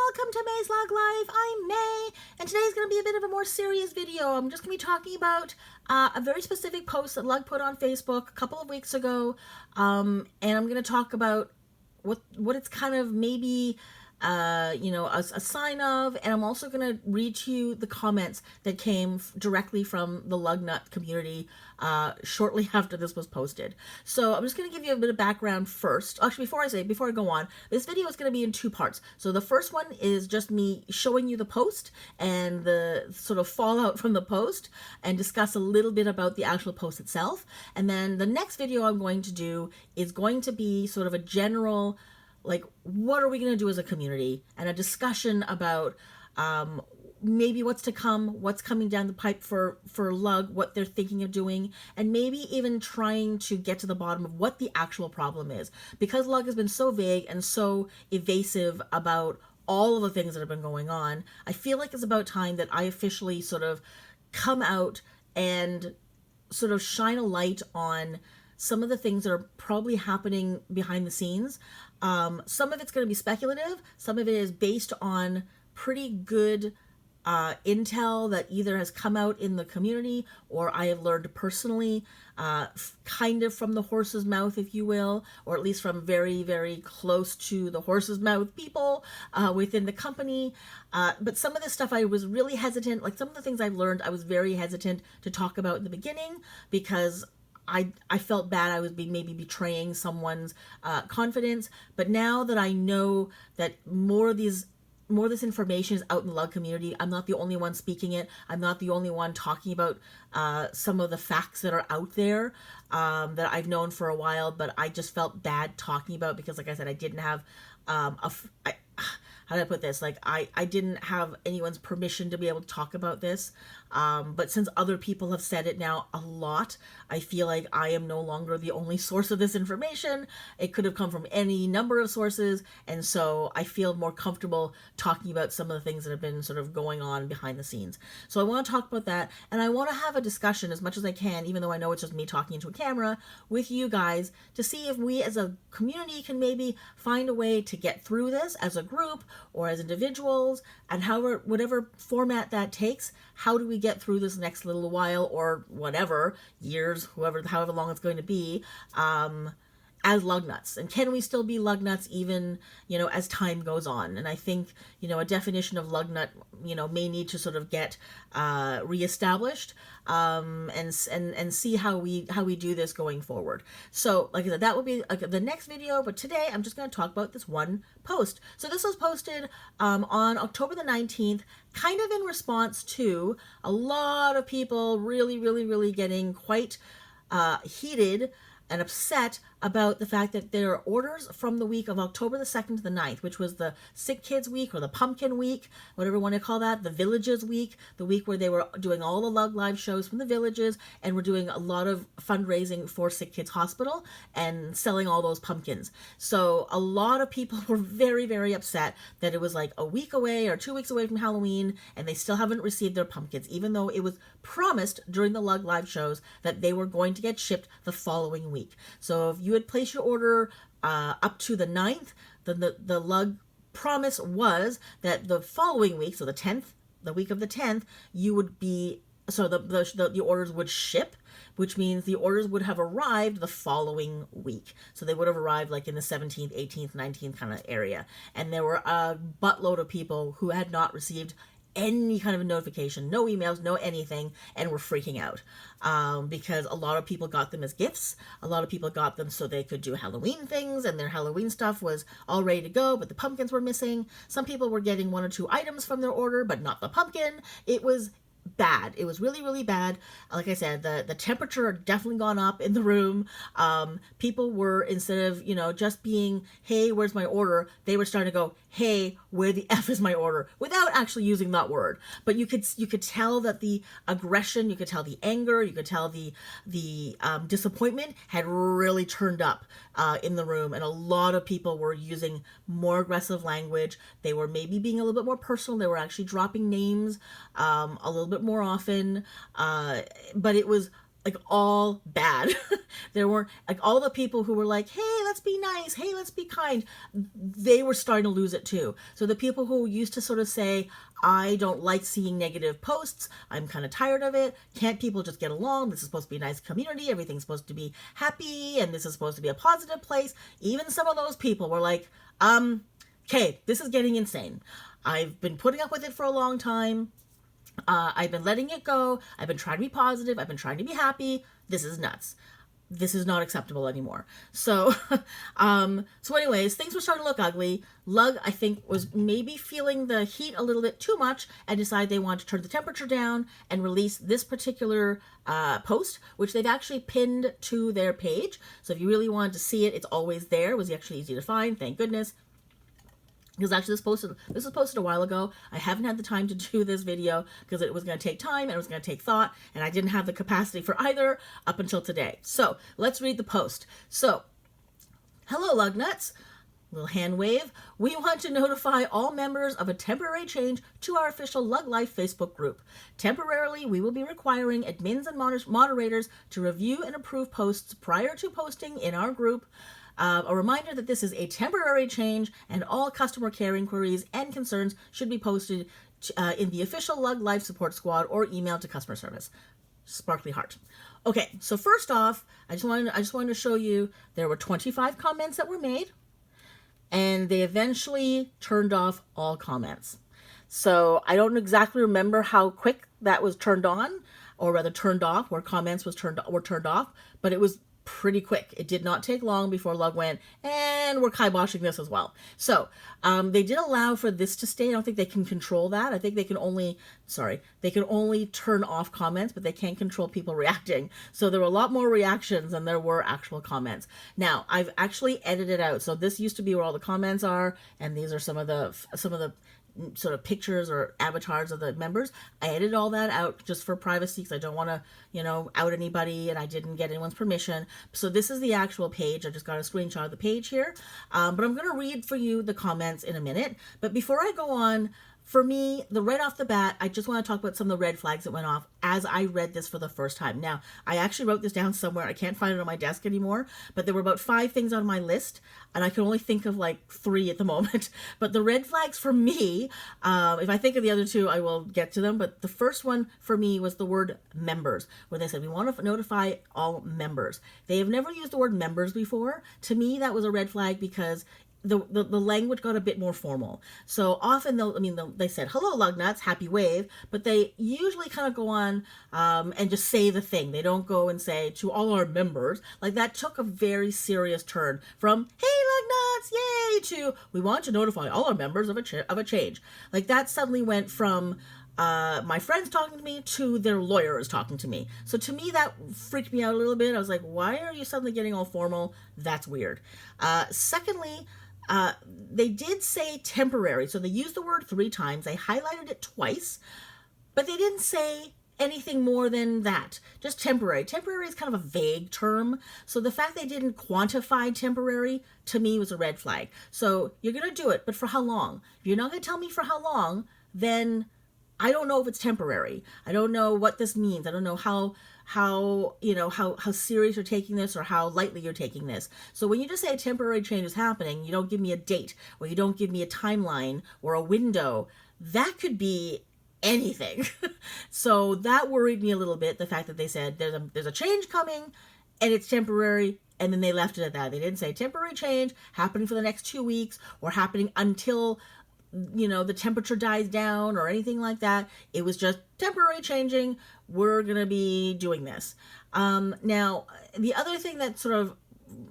welcome to MaysLugLife. I'm May, and today's going to be a bit of a more serious video. I'm just going to be talking about a very specific post that Lug put on Facebook a couple of weeks ago, and I'm going to talk about what it's kind of maybe a sign of, and I'm also going to read to you the comments that came directly from the lug nut community shortly after this was posted. So I'm just going to give you a bit of background first. Actually, before I go on, this video is going to be in two parts. So the first one is just me showing you the post and the sort of fallout from the post, and discuss a little bit about the actual post itself. And then the next video I'm going to do is going to be sort of a general, like, what are we going to do as a community, and a discussion about maybe what's to come, what's coming down the pipe for Lug, what they're thinking of doing, and maybe even trying to get to the bottom of what the actual problem is. Because Lug has been so vague and so evasive about all of the things that have been going on, I feel like it's about time that I officially sort of come out and sort of shine a light on some of the things that are probably happening behind the scenes. Some of it's going to be speculative. Some of it is based on pretty good intel that either has come out in the community or I have learned personally, kind of from the horse's mouth, if you will, or at least from very, very close to the horse's mouth people within the company. But some of this stuff I was really hesitant, like some of the things I've learned, I was very hesitant to talk about in the beginning because I felt bad I was maybe betraying someone's confidence. But now that I know that more of this information is out in the Lug community, I'm not the only one speaking it. I'm not the only one talking about some of the facts that are out there that I've known for a while, but I just felt bad talking about because, like I said, I didn't have how do I put this? Like, I didn't have anyone's permission to be able to talk about this. But since other people have said it now a lot, I feel like I am no longer the only source of this information. It could have come from any number of sources. And so I feel more comfortable talking about some of the things that have been sort of going on behind the scenes. So I want to talk about that. And I want to have a discussion as much as I can, even though I know it's just me talking into a camera, with you guys to see if we as a community can maybe find a way to get through this as a group or as individuals, and however, whatever format that takes. How do we get through this next little while, or whatever, years, however long it's going to be, as lug nuts? And can we still be lug nuts even, as time goes on? And I think, a definition of lug nut, may need to sort of get reestablished, and see how we do this going forward. So, like I said, that will be the next video. But today, I'm just going to talk about this one post. So this was posted on October the 19th, kind of in response to a lot of people really, really, really getting quite heated and upset about the fact that there are orders from the week of October the 2nd to the 9th, which was the Sick Kids Week or the Pumpkin Week, whatever you want to call that, the Villages Week, the week where they were doing all the Lug Live shows from the villages and were doing a lot of fundraising for Sick Kids Hospital and selling all those pumpkins. So a lot of people were very, very upset that it was like a week away or 2 weeks away from Halloween and they still haven't received their pumpkins, even though it was promised during the Lug Live shows that they were going to get shipped the following week. So if you had placed your order up to the 9th, then the Lug promise was that the following week, so the 10th, the week of the 10th, you would be, so the orders would ship, which means the orders would have arrived the following week. So they would have arrived like in the 17th, 18th, 19th kind of area. And there were a buttload of people who had not received any kind of a notification, no emails, no anything, and were freaking out because a lot of people got them as gifts. A lot of people got them so they could do Halloween things, and their Halloween stuff was all ready to go, but the pumpkins were missing. Some people were getting 1 or 2 items from their order, but not the pumpkin. It was bad. It was really, really bad. Like I said, the temperature had definitely gone up in the room. People were, instead of, just being, hey, where's my order? They were starting to go, hey, where the F is my order? Without actually using that word. But you could tell that the aggression, you could tell the anger, you could tell the disappointment had really turned up in the room. And a lot of people were using more aggressive language. They were maybe being a little bit more personal. They were actually dropping names a little bit more often. But it was like all bad. There weren't like all the people who were like, hey, let's be nice, hey, let's be kind. They were starting to lose it too. So the people who used to sort of say, I don't like seeing negative posts, I'm kind of tired of it, can't people just get along? This is supposed to be a nice community, everything's supposed to be happy, and this is supposed to be a positive place. Even some of those people were like, okay, this is getting insane. I've been putting up with it for a long time. I've been letting it go. I've been trying to be positive. I've been trying to be happy. This is nuts. This is not acceptable anymore. So, so anyways, things were starting to look ugly. Lug, I think, was maybe feeling the heat a little bit too much and decided they wanted to turn the temperature down and release this particular post, which they've actually pinned to their page. So if you really wanted to see it, it's always there. It was actually easy to find. Thank goodness. Because actually this was posted a while ago. I haven't had the time to do this video because it was going to take time and it was going to take thought, and I didn't have the capacity for either up until today. So let's read the post. So, hello Lugnuts. Little hand wave. We want to notify all members of a temporary change to our official LugLife Facebook group. Temporarily, we will be requiring admins and moderators to review and approve posts prior to posting in our group. A reminder that this is a temporary change and all customer care inquiries and concerns should be posted in the official LugLife support squad or emailed to customer service. Sparkly heart. Okay, so first off, I just wanted to show you there were 25 comments that were made, and they eventually turned off all comments. So I don't exactly remember how quick that was turned on, or rather turned off, where comments were turned off, but it was pretty quick. It did not take long before Lug went, and we're kiboshing this as well. So they did allow for this to stay. I don't think they can control that. I think they can only turn off comments, but they can't control people reacting. So there were a lot more reactions than there were actual comments. Now I've actually edited out. So this used to be where all the comments are, and these are some of the sort of pictures or avatars of the members. I edited all that out just for privacy because I don't want to, out anybody, and I didn't get anyone's permission. So this is the actual page. I just got a screenshot of the page here. But I'm going to read for you the comments in a minute. But before I go on, for me, right off the bat, I just want to talk about some of the red flags that went off as I read this for the first time. Now, I actually wrote this down somewhere. I can't find it on my desk anymore, but there were about 5 things on my list, and I can only think of like 3 at the moment. But the red flags for me, if I think of the other 2, I will get to them. But the first one for me was the word members, where they said, we want to notify all members. They have never used the word members before. To me, that was a red flag because the language got a bit more formal. So often they said, hello Lugnuts, happy wave, but they usually kind of go on and just say the thing. They don't go and say to all our members. Like that took a very serious turn from, hey Lugnuts, yay, to we want to notify all our members of a change. Like that suddenly went from my friends talking to me to their lawyers talking to me. So to me, that freaked me out a little bit. I was like, why are you suddenly getting all formal? That's weird. Secondly, they did say temporary. So they used the word 3 times. They highlighted it twice, but they didn't say anything more than that. Just temporary. Temporary is kind of a vague term. So the fact they didn't quantify temporary to me was a red flag. So you're going to do it, but for how long? If you're not going to tell me for how long, then I don't know if it's temporary. I don't know what this means. I don't know how serious you're taking this or how lightly you're taking this. So when you just say a temporary change is happening, you don't give me a date or you don't give me a timeline or a window. That could be anything. So that worried me a little bit, the fact that they said there's a change coming and it's temporary, and then they left it at that. They didn't say temporary change happening for the next 2 weeks or happening until the temperature dies down or anything like that. It was just temporary changing. We're going to be doing this. Now, the other thing that sort of,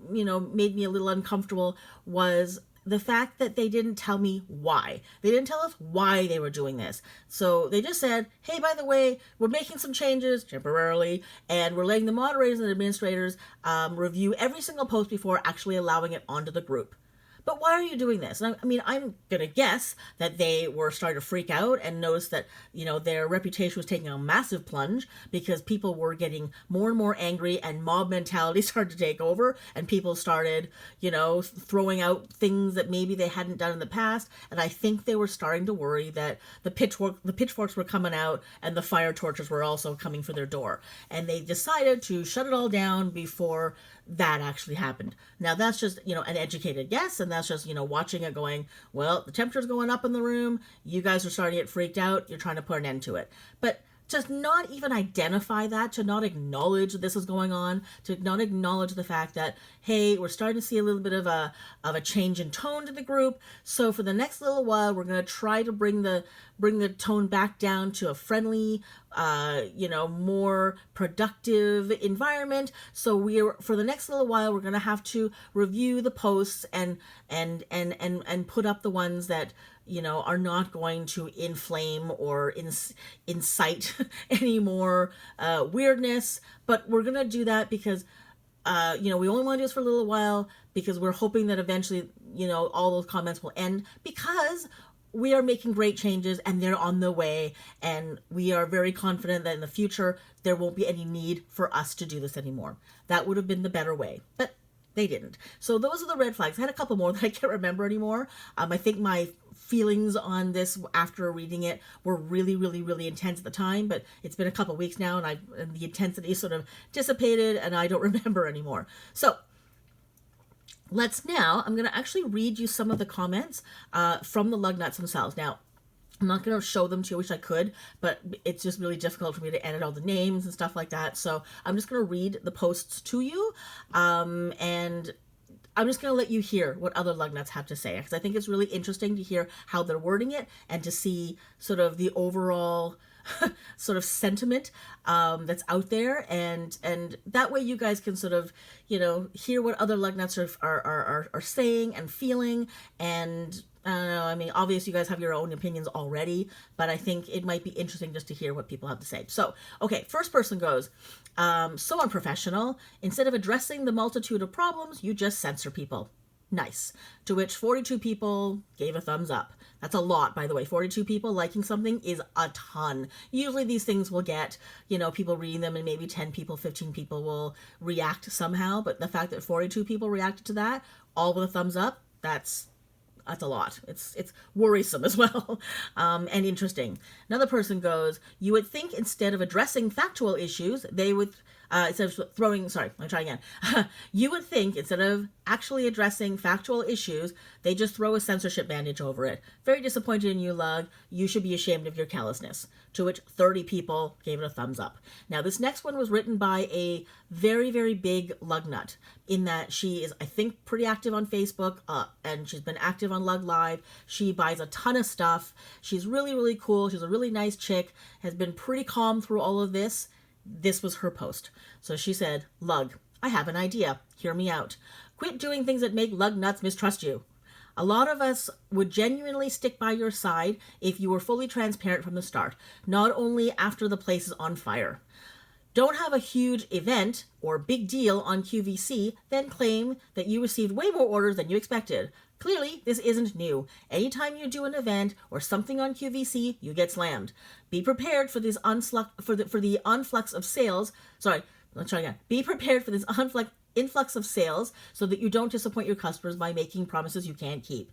made me a little uncomfortable was the fact that they didn't tell me why. They didn't tell us why they were doing this. So they just said, hey, by the way, we're making some changes temporarily, and we're letting the moderators and administrators review every single post before actually allowing it onto the group. but why are you doing this? And I mean, I'm going to guess that they were starting to freak out and notice that, their reputation was taking a massive plunge because people were getting more and more angry and mob mentality started to take over and people started, throwing out things that maybe they hadn't done in the past. And I think they were starting to worry that the pitchforks were coming out and the fire torches were also coming for their door. And they decided to shut it all down before that actually happened. Now that's just, an educated guess, and that's just, watching it going, well, the temperature's going up in the room, you guys are starting to get freaked out, you're trying to put an end to it. But to not even identify that, to not acknowledge that this is going on, to not acknowledge the fact that, hey, we're starting to see a little bit of a change in tone to the group. So for the next little while, we're going to try to bring the tone back down to a friendly, more productive environment. So for the next little while, we're going to have to review the posts and put up the ones that, are not going to inflame or incite any more weirdness. But we're going to do that because, we only want to do this for a little while because we're hoping that eventually, all those comments will end because we are making great changes and they're on the way. And we are very confident that in the future, there won't be any need for us to do this anymore. That would have been the better way. But they didn't. So those are the red flags. I had a couple more that I can't remember anymore. I think my feelings on this after reading it were really, really, really intense at the time, but it's been a couple weeks now and the intensity sort of dissipated and I don't remember anymore. So I'm going to actually read you some of the comments from the lug nuts themselves. Now, I'm not going to show them to you, I wish I could, but it's just really difficult for me to edit all the names and stuff like that. So I'm just going to read the posts to you, and I'm just going to let you hear what other lug nuts have to say, because I think it's really interesting to hear how they're wording it and to see sort of the overall sort of sentiment that's out there, and that way you guys can sort of hear what other lug nuts are saying and feeling. And I don't know, I mean, obviously you guys have your own opinions already, but I think it might be interesting just to hear what people have to say. So, okay, first person goes, so unprofessional. Instead of addressing the multitude of problems, you just censor people. Nice. To which 42 people gave a thumbs up. That's a lot, by the way. 42 people liking something is a ton. Usually these things will get, people reading them and maybe 10 people, 15 people will react somehow. But the fact that 42 people reacted to that, all with a thumbs up, that's a lot. It's worrisome as well, and interesting. Another person goes, you would think instead of addressing factual issues, they would, instead of throwing, sorry, let me try again. You would think instead of actually addressing factual issues, they just throw a censorship bandage over it. Very disappointed in you, Lug. You should be ashamed of your callousness. To which 30 people gave it a thumbs up. Now, this next one was written by a very, very big lug nut, in that she is, I think, pretty active on Facebook, and she's been active on MaysLugLife. She buys a ton of stuff. She's really, really cool. She's a really nice chick, has been pretty calm through all of this. This was her post. So she said, Lug, I have an idea. Hear me out. Quit doing things that make lug nuts mistrust you. A lot of us would genuinely stick by your side if you were fully transparent from the start, not only after the place is on fire. Don't have a huge event or big deal on QVC, then claim that you received way more orders than you expected. Clearly, this isn't new. Anytime you do an event or something on QVC, you get slammed. Be prepared for this the influx of sales. Sorry, let's try again. Be prepared for this influx of sales so that you don't disappoint your customers by making promises you can't keep.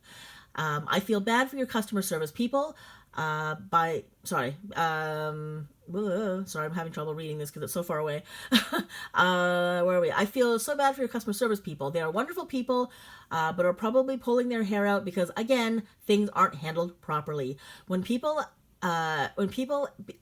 I feel bad for your customer service people. Sorry, I'm having trouble reading this because it's so far away. Where are we? I feel so bad for your customer service people. They are wonderful people, but are probably pulling their hair out because, again, things aren't handled properly. When people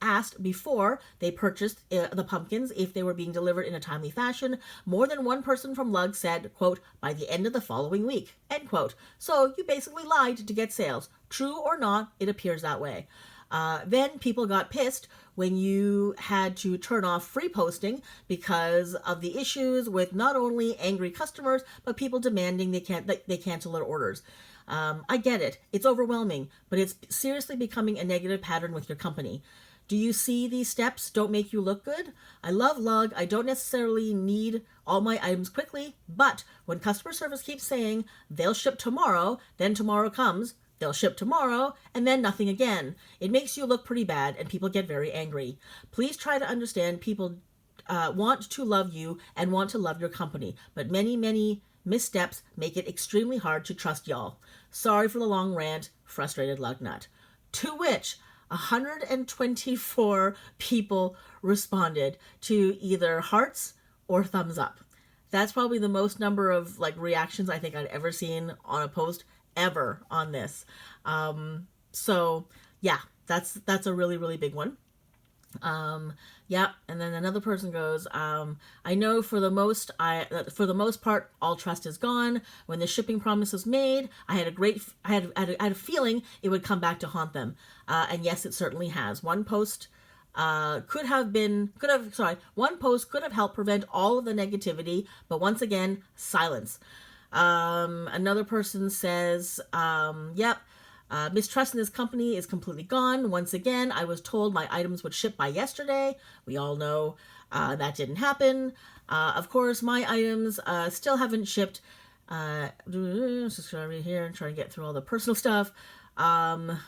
asked before they purchased the pumpkins if they were being delivered in a timely fashion, more than one person from Lug said, quote, by the end of the following week, end quote. So you basically lied to get sales. True or not, it appears that way. Then people got pissed when you had to turn off free posting because of the issues with not only angry customers, but people demanding they cancel their orders. I get it. It's overwhelming, but it's seriously becoming a negative pattern with your company. Do you see these steps don't make you look good? I love Lug. I don't necessarily need all my items quickly, but when customer service keeps saying they'll ship tomorrow, then tomorrow comes, they'll ship tomorrow, and then nothing again. It makes you look pretty bad, and people get very angry. Please try to understand people want to love you and want to love your company, but many missteps make it extremely hard to trust y'all. Sorry for the long rant, frustrated Lugnut. To which 124 people responded to either hearts or thumbs up. That's probably the most number of like reactions I think I'd ever seen on a post ever on this. So yeah, that's a really big one. Yeah, and then another person goes, I know for the most part, all trust is gone. When the shipping promise was made, I had a feeling it would come back to haunt them. And yes, it certainly has. One post could have helped prevent all of the negativity, but once again, silence. Another person says, yep, mistrust in this company is completely gone. Once again, I was told my items would ship by yesterday. We all know that didn't happen. Of course, my items still haven't shipped. Just over here and trying to get through all the personal stuff. To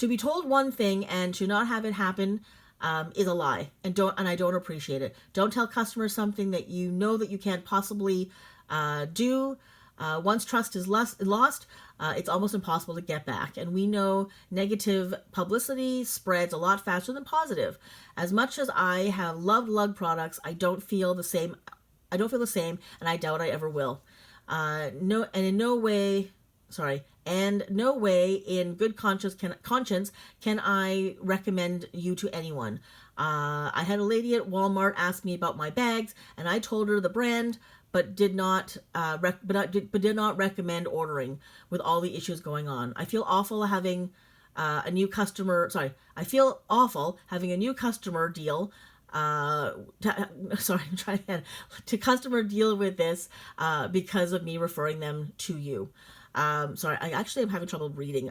be told one thing and to not have it happen is a lie, and I don't appreciate it. Don't tell customers something that you know that you can't possibly do. Once trust is lost, it's almost impossible to get back. And we know negative publicity spreads a lot faster than positive. As much as I have loved Lug products, I don't feel the same, and I doubt I ever will. No way in good conscience can I recommend you to anyone. I had a lady at Walmart ask me about my bags, and I told her the brand, but did not recommend ordering with all the issues going on. I feel awful having a new customer deal. To customer deal with this because of me referring them to you. Sorry, I actually am having trouble reading.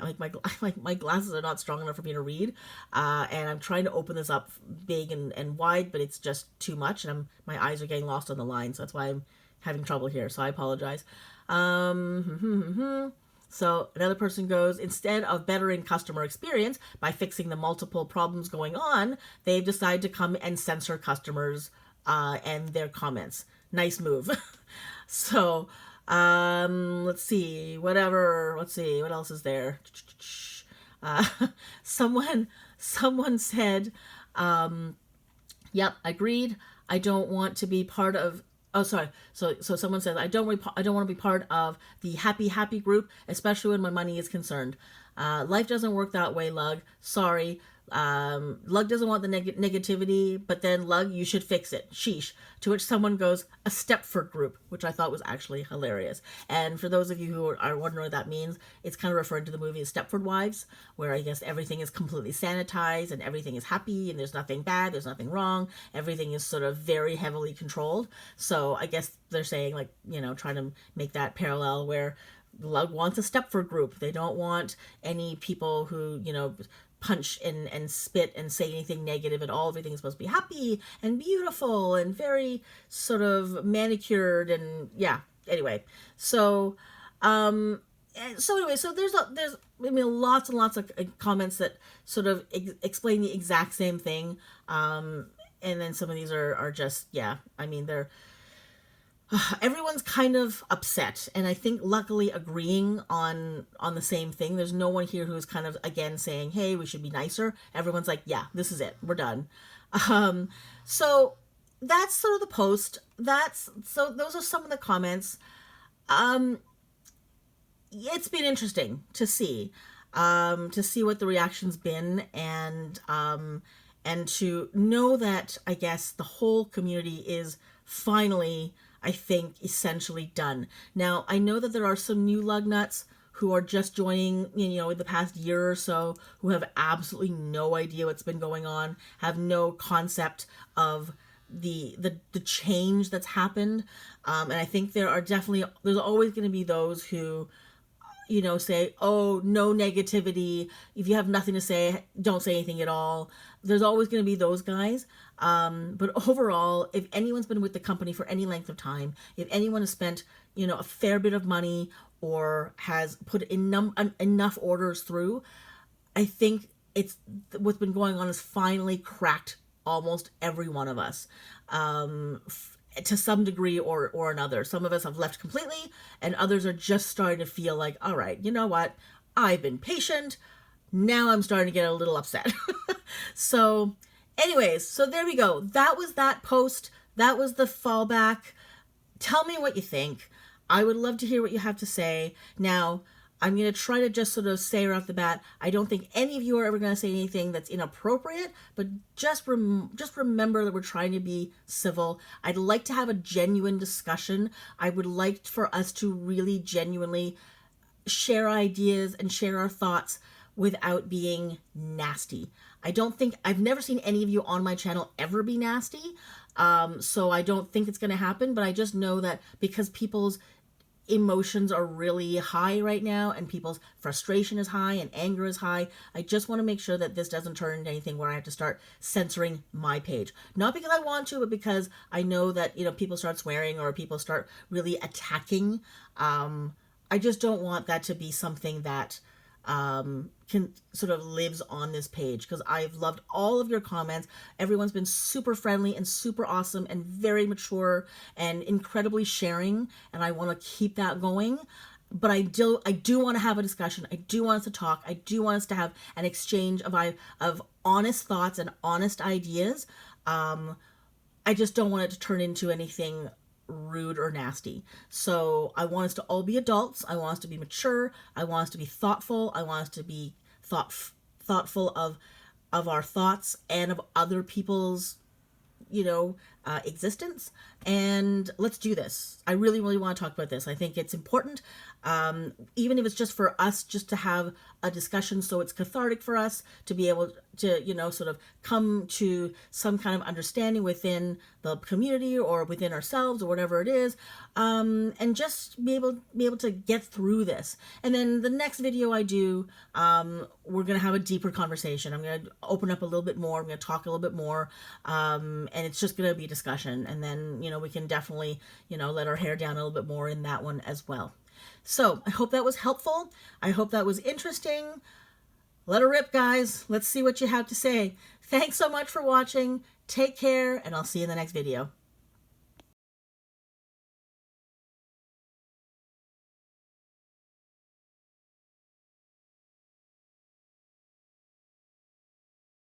My glasses are not strong enough for me to read, and I'm trying to open this up big and wide, but it's just too much, and my eyes are getting lost on the line, so that's why I'm having trouble here. So I apologize. So another person goes, instead of bettering customer experience by fixing the multiple problems going on, they've decided to come and censor customers and their comments. Nice move. So. Let's see, what else is there? Someone said, yep, agreed. I don't want to be part of, So someone says, I don't want to be part of the happy group, especially when my money is concerned. Life doesn't work that way, Lug. Sorry. Lug doesn't want the negativity, but then Lug, you should fix it. Sheesh. To which someone goes, a Stepford group, which I thought was actually hilarious. And for those of you who are wondering what that means, it's kind of referring to the movie Stepford Wives, where I guess everything is completely sanitized and everything is happy and there's nothing bad, there's nothing wrong. Everything is sort of very heavily controlled. So I guess they're saying, like, trying to make that parallel where Lug wants a Stepford group. They don't want any people who, punch and spit and say anything negative at all. Everything is supposed to be happy and beautiful and very sort of manicured and anyway. So so there's lots and lots of comments that sort of explain the exact same thing. And then some of these are just, they're everyone's kind of upset, and I think luckily agreeing on the same thing. There's no one here who's kind of again saying, hey, we should be nicer. Everyone's like, yeah, this is it, we're done. So that's sort of the post. So those are some of the comments. It's been interesting to see what the reaction's been, and to know that I guess the whole community is finally, I think, essentially done. Now, I know that there are some new lug nuts who are just joining, in the past year or so, who have absolutely no idea what's been going on, have no concept of the change that's happened. And I think there's always going to be those who, say, oh, no negativity. If you have nothing to say, don't say anything at all. There's always going to be those guys. But overall, if anyone's been with the company for any length of time, if anyone has spent, a fair bit of money or has put enough orders through, I think it's what's been going on has finally cracked almost every one of us. To some degree or another. Some of us have left completely, and others are just starting to feel like, all right, you know what? I've been patient. Now I'm starting to get a little upset. So anyways, so there we go. That was that post. That was the fallback. Tell me what you think. I would love to hear what you have to say. Now, I'm going to try to just sort of say right off the bat, I don't think any of you are ever going to say anything that's inappropriate, but just remember that we're trying to be civil. I'd like to have a genuine discussion. I would like for us to really genuinely share ideas and share our thoughts without being nasty. I've never seen any of you on my channel ever be nasty, so I don't think it's going to happen, but I just know that because people's emotions are really high right now and people's frustration is high and anger is high, I just want to make sure that this doesn't turn into anything where I have to start censoring my page. Not because I want to, but because I know that, people start swearing or people start really attacking. I just don't want that to be something that can sort of lives on this page, because I've loved all of your comments. Everyone's been super friendly and super awesome and very mature and incredibly sharing, and I want to keep that going. But I do want to have a discussion. I do want us to talk. I do want us to have an exchange of honest thoughts and honest ideas. I just don't want it to turn into anything rude or nasty. So I want us to all be adults. I want us to be mature. I want us to be thoughtful. I want us to be thoughtful of our thoughts and of other people's existence. And let's do this. I really, really want to talk about this. I think it's important, even if it's just for us just to have a discussion, so it's cathartic for us to be able to, sort of come to some kind of understanding within the community or within ourselves or whatever it is, and just be able to get through this. And then the next video I do, we're going to have a deeper conversation. I'm going to open up a little bit more. I'm going to talk a little bit more, and it's just going to be a discussion. And then, we can definitely, let our hair down a little bit more in that one as well. So I hope that was helpful. I hope that was interesting. Let her rip, guys. Let's see what you have to say. Thanks so much for watching. Take care, and I'll see you in the next video.